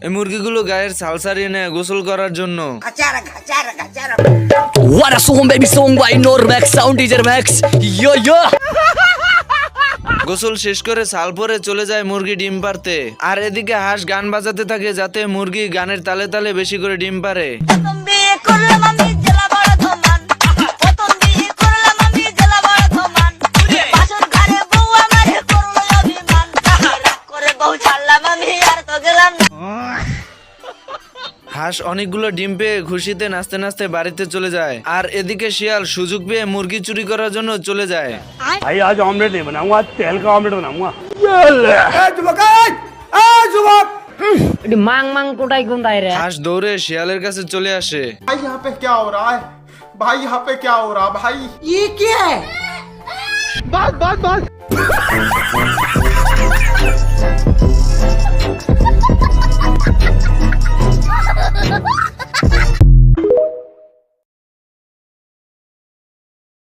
এই মুরগিগুলো গায়ের ছাল ছাড়িয়ে নেয় গোসল করার জন্য। What a song baby song by Normax Sound DJ Max. Yo yo. গোসল শেষ করে ছাল পরে চলে যায় মুরগি ডিম পারতে। আর এদিকে হাঁস গান বাজাতে থাকে যাতে মুরগি গানের তালে তালে বেশি করে ডিম পারে। হাঁস অনেকগুলো ডিম পেয়ে খুশিতে নাচতে নাচতে বাড়িতে চলে যায়। আর এদিকে শিয়াল সুযোগ পেয়ে মুরগি চুরি করার জন্য চলে যায়। भाई आज ऑमलेट नहीं बनाऊंगा, आज तेल का ऑमलेट बनाऊंगा। मांग मांग कोटाई गुंडाई रे। হাঁস দৌড়ে শিয়ালের কাছে চলে আসে। भाई यहाँ पे क्या हो रहा है? भाई यहाँ पे क्या हो रहा है भाई? ये क्या है? बस